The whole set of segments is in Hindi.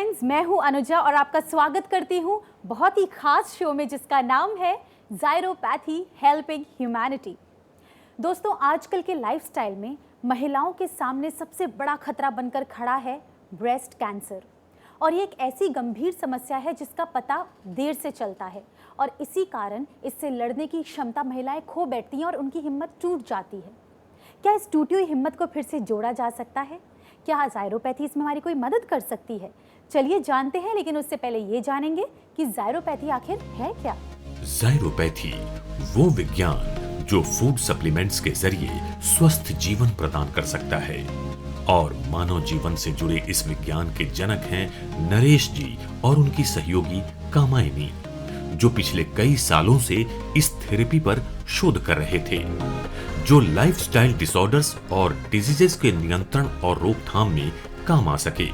फ्रेंड्स, मैं हूं अनुजा और आपका स्वागत करती हूं बहुत ही खास शो में जिसका नाम है ज़ायरोपैथी हेल्पिंग ह्यूमैनिटी। दोस्तों, आजकल के लाइफस्टाइल में महिलाओं के सामने सबसे बड़ा खतरा बनकर खड़ा है ब्रेस्ट कैंसर। और ये एक ऐसी गंभीर समस्या है जिसका पता देर से चलता है और इसी कारण इससे लड़ने की क्षमता महिलाएं खो बैठती हैं और उनकी हिम्मत टूट जाती है। क्या इस टूटी हुई हिम्मत को फिर से जोड़ा जा सकता है? क्या ज़ायरोपैथी इसमें हमारी कोई मदद कर सकती है? चलिए जानते हैं, लेकिन उससे पहले ये जानेंगे कि ज़ायरोपैथी आखिर है क्या। ज़ायरोपैथी वो विज्ञान जो फूड सप्लीमेंट्स के जरिए स्वस्थ जीवन प्रदान कर सकता है और मानव जीवन से जुड़े इस विज्ञान के जनक हैं नरेश जी और उनकी सहयोगी कामायनी, जो पिछले कई सालों से इस थेरेपी पर शोध कर रहे थे, जो लाइफस्टाइल डिसऑर्डर्स और डिजीजेस के नियंत्रण और रोकथाम में काम आ सके।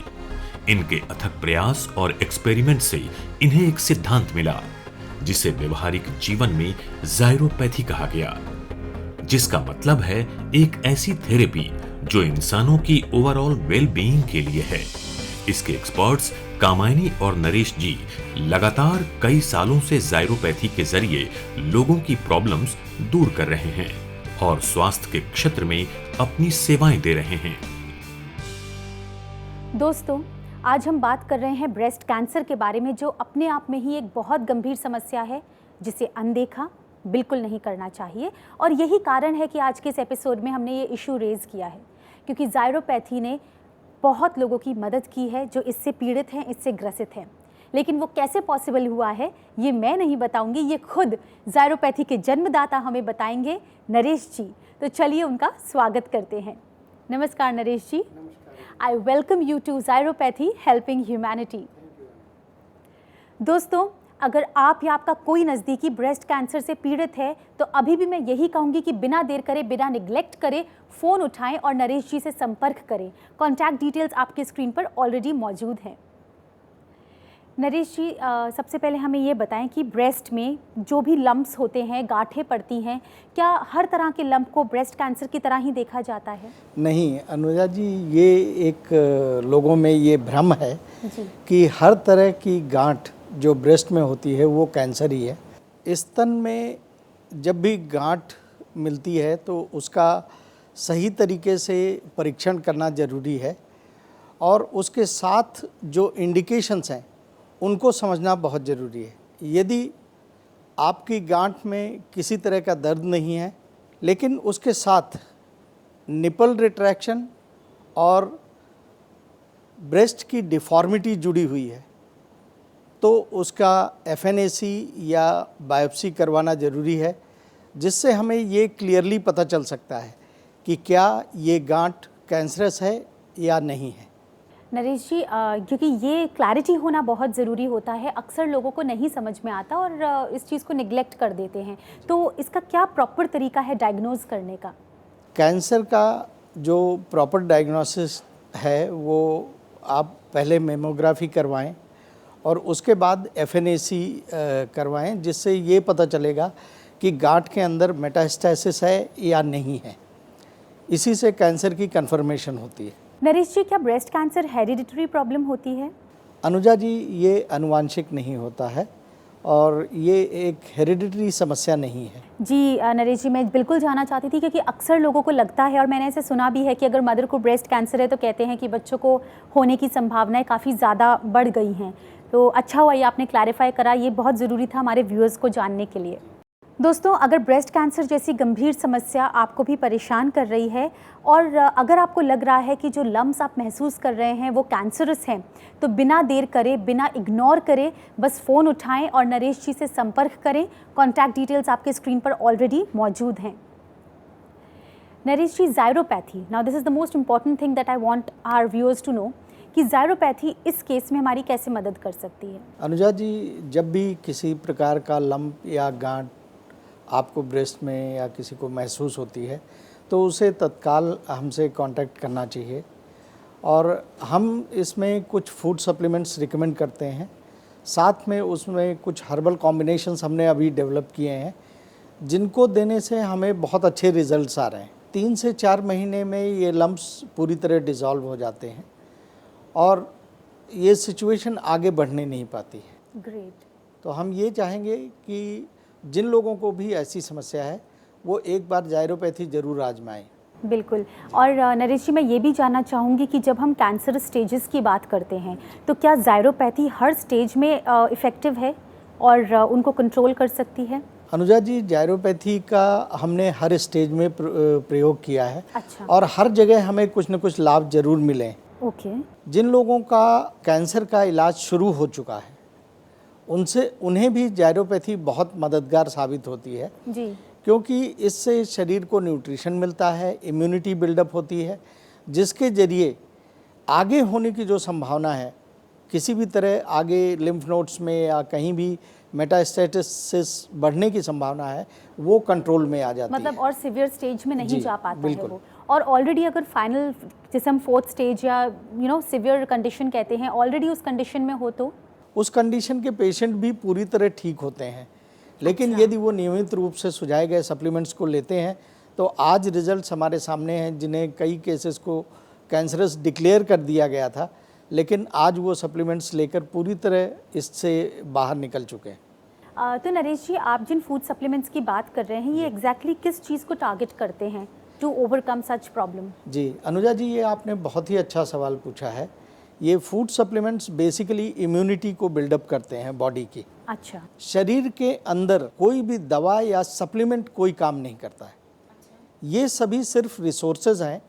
इनके अथक प्रयास और एक्सपेरिमेंट से इन्हें एक सिद्धांत मिला जिसे व्यवहारिक जीवन में ज़ायरोपैथी कहा गया, जिसका मतलब है एक ऐसी थेरेपी जो इंसानों की ओवरऑल वेल बीइंग के लिए है। इसके एक्सपर्ट्स कामायनी और नरेश जी लगातार कई सालों से ज़ायरोपैथी के जरिए लोगों की प्रॉब्लम्स दूर कर रहे हैं और स्वास्थ्य के क्षेत्र में अपनी सेवाएं दे रहे हैं। दोस्तों, आज हम बात कर रहे हैं ब्रेस्ट कैंसर के बारे में, जो अपने आप में ही एक बहुत गंभीर समस्या है जिसे अनदेखा बिल्कुल नहीं करना चाहिए। और यही कारण है कि आज के इस एपिसोड में हमने ये इशू रेज किया है, क्योंकि ज़ायरोपैथी ने बहुत लोगों की मदद की है जो इससे पीड़ित हैं, इससे ग्रसित हैं। लेकिन वो कैसे पॉसिबल हुआ है ये मैं नहीं बताऊंगी, ये खुद ज़ायरोपैथी के जन्मदाता हमें बताएंगे, नरेश जी। तो चलिए उनका स्वागत करते हैं। नमस्कार नरेश जी। I welcome you to Zyropathy Helping Humanity. दोस्तों, अगर आप या आपका कोई नज़दीकी ब्रेस्ट कैंसर से पीड़ित है तो अभी भी मैं यही कहूँगी कि बिना देर करे, बिना निगलेक्ट करे फ़ोन उठाएं और नरेश जी से संपर्क करें। कॉन्टैक्ट डिटेल्स आपके स्क्रीन पर ऑलरेडी मौजूद हैं। नरेश जी, सबसे पहले हमें ये बताएं कि ब्रेस्ट में जो भी लम्प्स होते हैं, गांठें पड़ती हैं, क्या हर तरह के लम्प को ब्रेस्ट कैंसर की तरह ही देखा जाता है? नहीं अनुजा जी, ये एक लोगों में ये भ्रम है कि हर तरह की गांठ जो ब्रेस्ट में होती है वो कैंसर ही है। स्तन में जब भी गांठ मिलती है तो उसका सही तरीके से परीक्षण करना ज़रूरी है और उसके साथ जो इंडिकेशंस हैं उनको समझना बहुत ज़रूरी है। यदि आपकी गांठ में किसी तरह का दर्द नहीं है लेकिन उसके साथ निपल रिट्रैक्शन और ब्रेस्ट की डिफॉर्मिटी जुड़ी हुई है तो उसका एफएनएसी या बायोप्सी करवाना ज़रूरी है, जिससे हमें ये क्लियरली पता चल सकता है कि क्या ये गांठ कैंसरस है या नहीं है। नरेश जी, क्योंकि ये क्लैरिटी होना बहुत ज़रूरी होता है, अक्सर लोगों को नहीं समझ में आता और इस चीज़ को निगलेक्ट कर देते हैं, तो इसका क्या प्रॉपर तरीका है डायग्नोज करने का? कैंसर का जो प्रॉपर डायग्नोसिस है वो आप पहले मेमोग्राफी करवाएं और उसके बाद एफएनएसी करवाएं, जिससे ये पता चलेगा कि गांठ के अंदर मेटास्टेसिस है या नहीं है। इसी से कैंसर की कंफर्मेशन होती है। नरेश जी, क्या ब्रेस्ट कैंसर हेरिडिटरी प्रॉब्लम होती है? अनुजा जी, ये अनुवांशिक नहीं होता है और ये एक हेरिडिटरी समस्या नहीं है। जी नरेश जी, मैं बिल्कुल जानना चाहती थी, क्योंकि अक्सर लोगों को लगता है और मैंने ऐसे सुना भी है कि अगर मदर को ब्रेस्ट कैंसर है तो कहते हैं कि बच्चों को होने की संभावनाएं काफ़ी ज़्यादा बढ़ गई हैं। तो अच्छा हुआ ये आपने क्लैरिफाई करा, ये बहुत ज़रूरी था हमारे व्यूअर्स को जानने के लिए। दोस्तों, अगर ब्रेस्ट कैंसर जैसी गंभीर समस्या आपको भी परेशान कर रही है और अगर आपको लग रहा है कि जो लम्प्स आप महसूस कर रहे हैं वो कैंसरस हैं, तो बिना देर करे, बिना इग्नोर करे बस फ़ोन उठाएं और नरेश जी से संपर्क करें। कॉन्टैक्ट डिटेल्स आपके स्क्रीन पर ऑलरेडी मौजूद हैं। Naresh ji, Zyropathy, now this is the most important thing that I want our viewers to know कि ज़ायरोपैथी इस केस में हमारी कैसे मदद कर सकती है? अनुजा जी, जब भी किसी प्रकार का लंप या गांठ आपको ब्रेस्ट में या किसी को महसूस होती है तो उसे तत्काल हमसे कांटेक्ट करना चाहिए और हम इसमें कुछ फूड सप्लीमेंट्स रिकमेंड करते हैं। साथ में उसमें कुछ हर्बल कॉम्बिनेशंस हमने अभी डेवलप किए हैं जिनको देने से हमें बहुत अच्छे रिजल्ट्स आ रहे हैं। 3 से 4 महीने में ये लम्प्स पूरी तरह डिज़ोल्व हो जाते हैं और ये सिचुएशन आगे बढ़ने नहीं पाती है। ग्रेट। तो हम ये चाहेंगे कि जिन लोगों को भी ऐसी समस्या है वो एक बार जायरोपैथी ज़रूर आजमाएं। बिल्कुल। और नरेश जी, मैं ये भी जानना चाहूँगी कि जब हम कैंसर स्टेजेस की बात करते हैं तो क्या जायरोपैथी हर स्टेज में इफ़ेक्टिव है और उनको कंट्रोल कर सकती है? अनुजा जी, जायरोपैथी का हमने हर स्टेज में प्रयोग किया है। अच्छा। और हर जगह हमें कुछ न कुछ लाभ जरूर मिले। ओके। जिन लोगों का कैंसर का इलाज शुरू हो चुका है उन्हें भी जायरोपैथी बहुत मददगार साबित होती है जी। क्योंकि इससे शरीर को न्यूट्रिशन मिलता है, इम्यूनिटी बिल्डअप होती है, जिसके ज़रिए आगे होने की जो संभावना है, किसी भी तरह आगे लिम्फ नोड्स में या कहीं भी मेटास्टेसिस बढ़ने की संभावना है, वो कंट्रोल में आ जाती है। मतलब और सिवियर स्टेज में नहीं जा पाता है बिल्कुल। वो। और ऑलरेडी अगर फाइनल, जैसे हम 4th स्टेज या सिवियर कंडीशन कहते हैं, ऑलरेडी उस कंडीशन में हो तो उस कंडीशन के पेशेंट भी पूरी तरह ठीक होते हैं। लेकिन यदि वो नियमित रूप से सुझाए गए सप्लीमेंट्स को लेते हैं तो आज रिजल्ट्स हमारे सामने हैं, जिन्हें कई केसेस को कैंसरस डिक्लेयर कर दिया गया था, लेकिन आज वो सप्लीमेंट्स लेकर पूरी तरह इससे बाहर निकल चुके हैं। तो नरेश जी, आप जिन फूड सप्लीमेंट्स की बात कर रहे हैं, ये एग्जैक्टली किस चीज़ को टारगेट करते हैं टू ओवरकम सच प्रॉब्लम? जी अनुजा जी, ये आपने बहुत ही अच्छा सवाल पूछा है। ये फूड सप्लीमेंट्स बेसिकली इम्यूनिटी को बिल्डअप करते हैं बॉडी की। अच्छा। शरीर के अंदर कोई भी दवा या सप्लीमेंट कोई काम नहीं करता है। ये सभी सिर्फ रिसोर्सेज हैं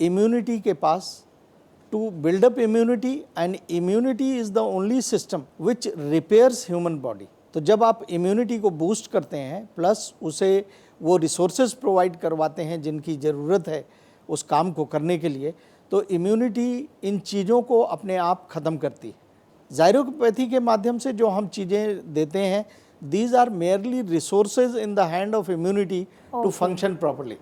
इम्यूनिटी के पास to build up immunity, and immunity is the only system which repairs human body. तो जब आप इम्यूनिटी को बूस्ट करते हैं प्लस उसे वो रिसोर्सेज प्रोवाइड करवाते हैं जिनकी ज़रूरत है उस काम को करने के लिए, तो इम्यूनिटी इन चीज़ों को अपने आप ख़त्म करती है। जायरोपैथी के माध्यम से जो हम चीज़ें देते हैं, these are merely resources in the hand of immunity to function properly.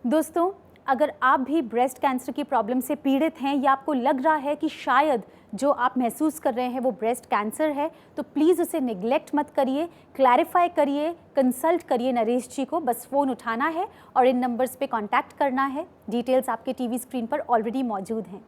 दोस्तों, अगर आप भी ब्रेस्ट कैंसर की प्रॉब्लम से पीड़ित हैं या आपको लग रहा है कि शायद जो आप महसूस कर रहे हैं वो ब्रेस्ट कैंसर है, तो प्लीज़ उसे निगलेक्ट मत करिए, क्लैरिफाई करिए, कंसल्ट करिए नरेश जी को। बस फ़ोन उठाना है और इन नंबर्स पे कांटेक्ट करना है। डिटेल्स आपके टीवी स्क्रीन पर ऑलरेडी मौजूद हैं।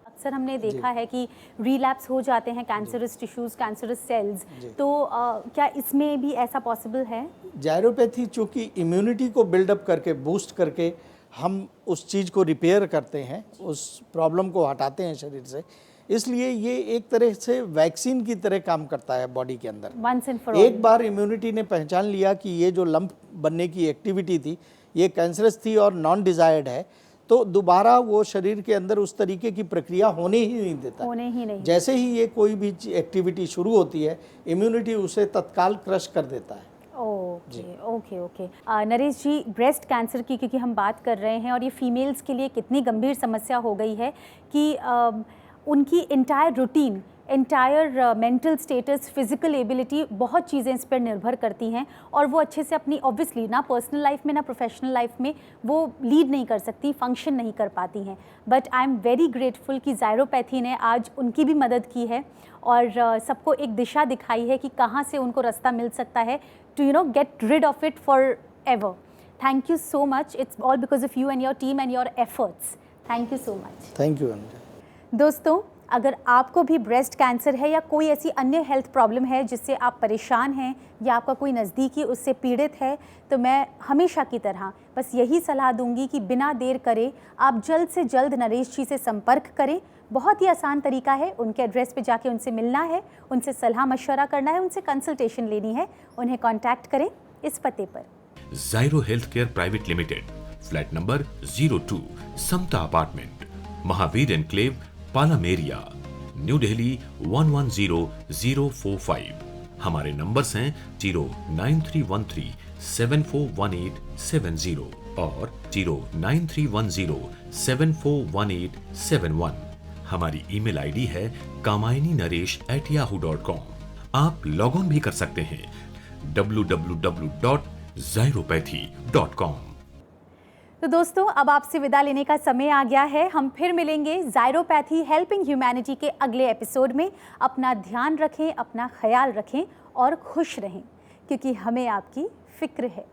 अक्सर हमने देखा है कि रिलैप्स हो जाते हैं कैंसरस टिश्यूज़, कैंसरस सेल्स, तो क्या इसमें भी ऐसा पॉसिबल है? जायरोपैथी चूँकि इम्यूनिटी को बिल्डअप करके, बूस्ट करके हम उस चीज़ को रिपेयर करते हैं, उस प्रॉब्लम को हटाते हैं शरीर से, इसलिए ये एक तरह से वैक्सीन की तरह काम करता है बॉडी के अंदर। Once and for all. एक बार इम्यूनिटी ने पहचान लिया कि ये जो लंप बनने की एक्टिविटी थी ये कैंसरस थी और नॉन डिजायर्ड है, तो दोबारा वो शरीर के अंदर उस तरीके की प्रक्रिया होने ही नहीं देता। होने ही नहीं। जैसे ही ये कोई भी एक्टिविटी शुरू होती है, इम्यूनिटी उसे तत्काल क्रश कर देता है। ओके। नरेश जी, ब्रेस्ट कैंसर की क्योंकि हम बात कर रहे हैं और ये फीमेल्स के लिए कितनी गंभीर समस्या हो गई है कि उनकी entire routine, entire mental status, physical ability, बहुत चीज़ें इस पर निर्भर करती हैं और वो अच्छे से अपनी ऑब्वियसली ना पर्सनल लाइफ में ना प्रोफेशनल लाइफ में वो लीड नहीं कर सकती, फंक्शन नहीं कर पाती हैं। But I am very grateful कि जायरोपैथी ने आज उनकी भी मदद की है और सबको एक दिशा दिखाई है कि कहाँ से उनको रास्ता मिल सकता है to get rid of it forever. Thank you so much. It's all because of you and your team and your efforts. Thank you so much. Thank you Anuja. दोस्तों, अगर आपको भी ब्रेस्ट कैंसर है या कोई ऐसी अन्य हेल्थ प्रॉब्लम है जिससे आप परेशान हैं या आपका कोई नज़दीकी उससे पीड़ित है, तो मैं हमेशा की तरह बस यही सलाह दूंगी कि बिना देर करे आप जल्द से जल्द नरेश जी से संपर्क करें। बहुत ही आसान तरीका है, उनके एड्रेस पे जाके उनसे मिलना है, उनसे सलाह मशवरा करना है, उनसे कंसल्टेशन लेनी है। उन्हें कॉन्टैक्ट करें इस पते पर। Zyro health care private limited, flat number 02, Samta apartment, Mahavir enclave, पालामेरिया, न्यू दिल्ली 110045। हमारे नंबर्स हैं 09313741870 और 09310741871। हमारी ईमेल आईडी है kamaini.naresh@yahoo.com। आप लॉग ऑन भी कर सकते हैं www.zyropathy.com। तो दोस्तों, अब आपसे विदा लेने का समय आ गया है। हम फिर मिलेंगे जायरोपैथी हेल्पिंग ह्यूमैनिटी के अगले एपिसोड में। अपना ध्यान रखें, अपना ख्याल रखें और खुश रहें, क्योंकि हमें आपकी फिक्र है।